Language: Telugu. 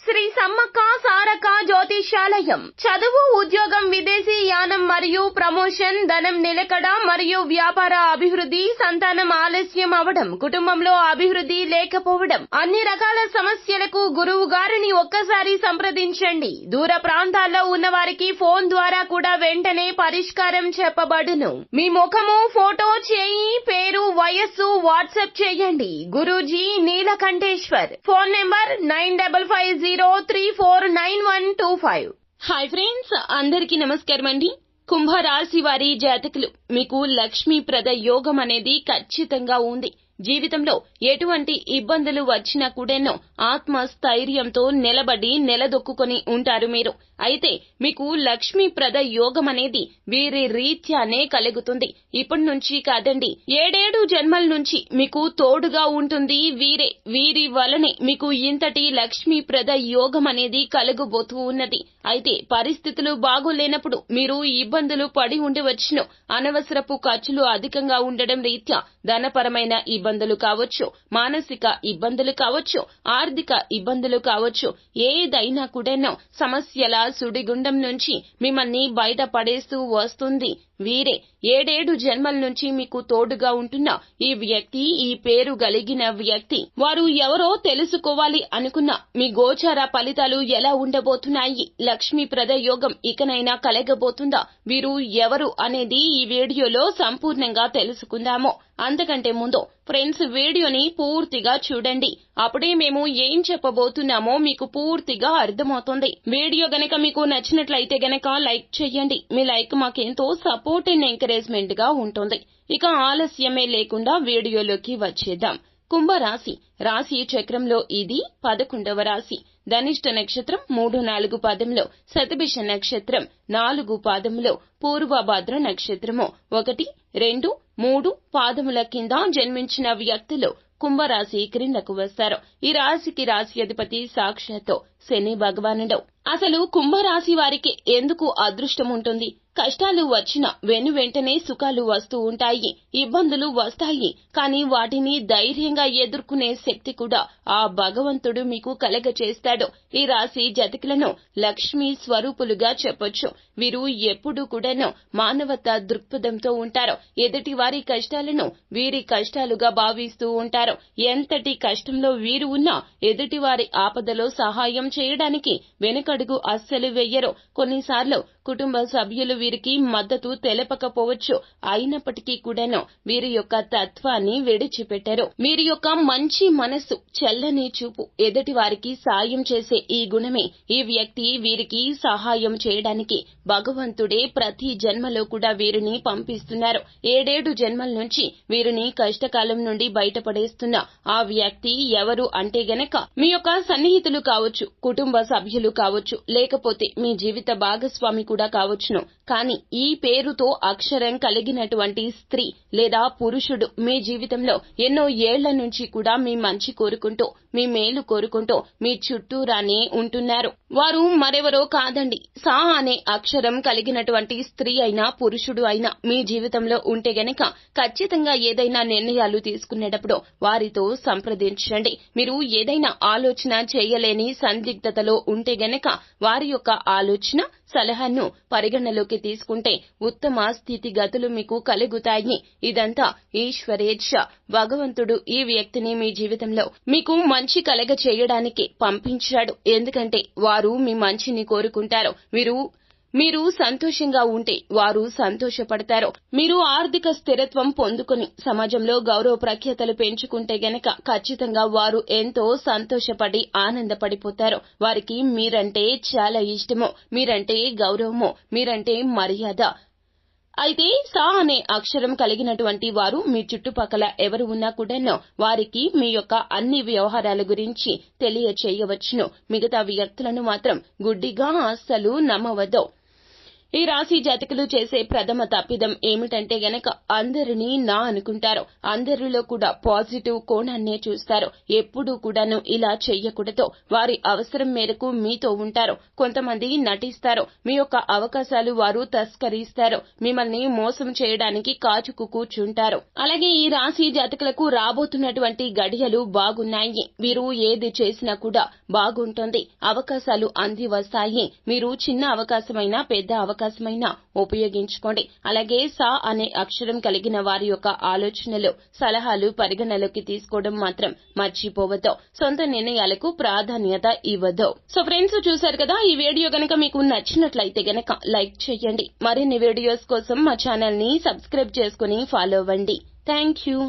శ్రీ సమ్మక్క సారక్క జ్యోతిష్యాలయం. చదువు, ఉద్యోగం, విదేశీ యానం మరియు ప్రమోషన్, ధనం నిలకడ మరియు వ్యాపార అభివృద్ధి, సంతానం ఆలస్యం అవడం, కుటుంబంలో అభివృద్ధి లేకపోవడం, అన్ని రకాల సమస్యలకు గురువు గారిని ఒక్కసారి సంప్రదించండి. దూర ప్రాంతాల్లో ఉన్న వారికి ఫోన్ ద్వారా కూడా వెంటనే పరిష్కారం చెప్పబడును. మీ ముఖము, ఫోటో, చేయి, పేరు, వయస్సు వాట్సాప్ చేయండి. Guruji Neelakantheshwar. Phone number 9550349125. Hi friends, అందరికీ నమస్కారం అండి. కుంభరాశి వారి జాతకులు, మీకు లక్ష్మీప్రద యోగం అనేది ఖచ్చితంగా ఉంది. జీవితంలో ఎటువంటి ఇబ్బందులు వచ్చినా కూడాను ఆత్మస్థైర్యంతో నిలబడి నిలదొక్కుని ఉంటారు మీరు. అయితే మీకు లక్ష్మీప్రద యోగం అనేది వీరి రీత్యానే కలుగుతుంది. ఇప్పటి నుంచి కాదండి, 7 జన్మల నుంచి మీకు తోడుగా ఉంటుంది వీరే. వీరి వలనే మీకు ఇంతటి లక్ష్మీప్రద యోగం అనేది కలుగబోతూ ఉన్నది. అయితే పరిస్థితులు బాగోలేనప్పుడు మీరు ఇబ్బందులు పడి ఉండవచ్చును. అనవసరపు ఖర్చులు అధికంగా ఉండడం రీత్యా ధనపరమైన ఇబ్బందులు కావచ్చు, మానసిక ఇబ్బందులు కావచ్చు, ఆర్థిక ఇబ్బందులు కావచ్చు, ఏదైనా కూడాను సమస్యల సుడిగుండం నుంచి మిమ్మల్ని బయట పడేస్తూ వస్తుంది వీరే. 7 జన్మల నుంచి మీకు తోడుగా ఉంటున్న ఈ వ్యక్తి, ఈ పేరు కలిగిన వ్యక్తి, వారు ఎవరో తెలుసుకోవాలి అనుకున్న మీ గోచార ఫలితాలు ఎలా ఉండబోతున్నాయి, లక్ష్మీప్రద యోగం ఇకనైనా కలగబోతుందా, వీరు ఎవరు అనేది ఈ వీడియోలో సంపూర్ణంగా తెలుసుకుందాము. అంతకంటే ముందు ఫ్రెండ్స్, వీడియోని పూర్తిగా చూడండి. అప్పుడే మేము ఏం చెప్పబోతున్నామో మీకు పూర్తిగా అర్థమవుతుంది. వీడియో గనక మీకు నచ్చినట్లయితే గనక లైక్ చేయండి. మీ లైక్ మాకెంతో సపోర్ట్ అండ్ ఎంకరేజ్మెంట్ గా ఉంటుంది. ఇక ఆలస్యమే లేకుండా వీడియోలోకి వచ్చేద్దాం. కుంభరాశి రాశి చక్రంలో ఇది 11వ రాశి. ధనిష్ట నక్షత్రం 3-4 పాదంలో, శతభిష నక్షత్రం 4 పాదములో, పూర్వభద్ర నక్షత్రము 1, 2, 3 పాదముల కింద జన్మించిన వ్యక్తులు కుంభరాశి క్రిందకు వస్తారు. ఈ రాశికి రాశి అధిపతి సాక్షాత్తు శని భగవానుడు. అసలు కుంభరాశి వారికి ఎందుకు అదృష్టం ఉంటుంది? కష్టాలు వచ్చినా వెంటనే సుఖాలు వస్తూ ఉంటాయి, ఇబ్బందులు వస్తాయి. కానీ వాటిని ధైర్యంగా ఎదుర్కొనే శక్తి కూడా ఆ భగవంతుడు మీకు కలగచేస్తాడు. ఈ రాశి జాతకులను లక్ష్మీ స్వరూపులుగా చెప్పొచ్చు. వీరు ఎప్పుడూ కూడాను మానవతా దృక్పథంతో ఉంటారు. ఎదుటి వారి కష్టాలను వీరి కష్టాలుగా భావిస్తూ ఉంటారు. ఎంతటి కష్టంలో వీరు ఉన్నా ఎదుటి వారి ఆపదలో సహాయం చేయడానికి వెనుకడుగు అస్సలు వెయ్యరు. కొన్నిసార్లు కుటుంబ సభ్యులు వీరికి మద్దతు తెలపకపోవచ్చు. అయినప్పటికీ కూడాను వీరి యొక్క తత్వాన్ని విడిచిపెట్టరు. వీరి యొక్క మంచి మనస్సు, చల్లని చూపు, ఎదుటి వారికి సాయం చేసే ఈ గుణమే ఈ వ్యక్తి వీరికి సహాయం చేయడానికి భగవంతుడే ప్రతి జన్మలో కూడా వీరిని పంపిస్తున్నారు. 7 జన్మల నుంచి వీరిని కష్టకాలం నుండి బయటపడేస్తున్న ఆ వ్యక్తి ఎవరు అంటే గనక మీ యొక్క సన్నిహితులు కావచ్చు, కుటుంబ సభ్యులు కావచ్చు, లేకపోతే మీ జీవిత భాగస్వామి కూడా కావచ్చును. కానీ ఈ పేరుతో అక్షరం కలిగినటువంటి స్త్రీ లేదా పురుషుడు మీ జీవితంలో ఎన్నో ఏళ్ల నుంచి కూడా మీ మంచి కోరుకుంటూ, మీ మేలు కోరుకుంటూ మీ చుట్టూరానే ఉంటున్నారు. వారు మరెవరో కాదండి, సా అనే అక్షరం కలిగినటువంటి స్త్రీ అయినా పురుషుడు అయినా మీ జీవితంలో ఉంటే గనక ఖచ్చితంగా ఏదైనా నిర్ణయాలు తీసుకునేటప్పుడు వారితో సంప్రదించండి. మీరు ఏదైనా ఆలోచన చేయలేని సందిగ్ధతలో ఉంటే గనక వారి యొక్క ఆలోచన, సలహాను పరిగణలోకి తీసుకుంటే ఉత్తమ స్థితిగతులు మీకు కలుగుతాయి. ఇదంతా ఈశ్వరేచ్ఛ. భగవంతుడు ఈ వ్యక్తిని మీ జీవితంలో మీకు మంచి కలగ చేయడానికి పంపించాడు. ఎందుకంటే వారు మీ మంచిని కోరుకుంటారు. మీరు సంతోషంగా ఉంటే వారు సంతోషపడతారు. మీరు ఆర్థిక స్థిరత్వం పొందుకుని సమాజంలో గౌరవ ప్రఖ్యాతలు పెంచుకుంటే గనక ఖచ్చితంగా వారు ఎంతో సంతోషపడి ఆనందపడిపోతారు. వారికి మీరంటే చాలా ఇష్టము, మీరంటే గౌరవము, మీరంటే మర్యాద. అయితే సా అనే అక్షరం కలిగినటువంటి వారు మీ చుట్టుపక్కల ఎవరు ఉన్నా కూడాను వారికి మీ యొక్క అన్ని వ్యవహారాల గురించి తెలియచేయవచ్చును. మిగతా వ్యక్తులను మాత్రం గుడ్డిగా అస్సలు నమ్మవద్దు. ఈ రాశి జాతకులు చేసే ప్రథమ తప్పిదం ఏమిటంటే గనక అందరినీ నా అనుకుంటారు. అందరిలో కూడా పాజిటివ్ కోణాన్నే చూస్తారు. ఎప్పుడూ కూడాను ఇలా చెయ్యకూడదు. వారి అవసరం మేరకు మీతో ఉంటారు. కొంతమంది నటిస్తారు. మీ యొక్క అవకాశాలు వారు తస్కరిస్తారు. మిమ్మల్ని మోసం చేయడానికి కాచుకు కూర్చుంటారు. అలాగే ఈ రాశి జాతకులకు రాబోతున్నటువంటి గడియలు బాగున్నాయి. వీరు ఏది చేసినా కూడా బాగుంటుంది. అవకాశాలు అంది వస్తాయి. మీరు చిన్న అవకాశమైనా పెద్ద అవకాశమైనా ఉపయోగించుకోండి. అలాగే సా అనే అక్షరం కలిగిన వారి యొక్క ఆలోచనలు, సలహాలు పరిగణలోకి తీసుకోవడం మాత్రం మర్చిపోవద్దు. సొంత నిర్ణయాలకు ప్రాధాన్యత ఇవ్వద్దు. సో ఫ్రెండ్స్, చూశారు కదా, ఈ వీడియో గనక మీకు నచ్చినట్లయితే గనక లైక్ చేయండి. మరిన్ని వీడియోస్ కోసం మా ఛానల్ ని సబ్స్క్రైబ్ చేసుకుని ఫాలో అవ్వండి. Thank you.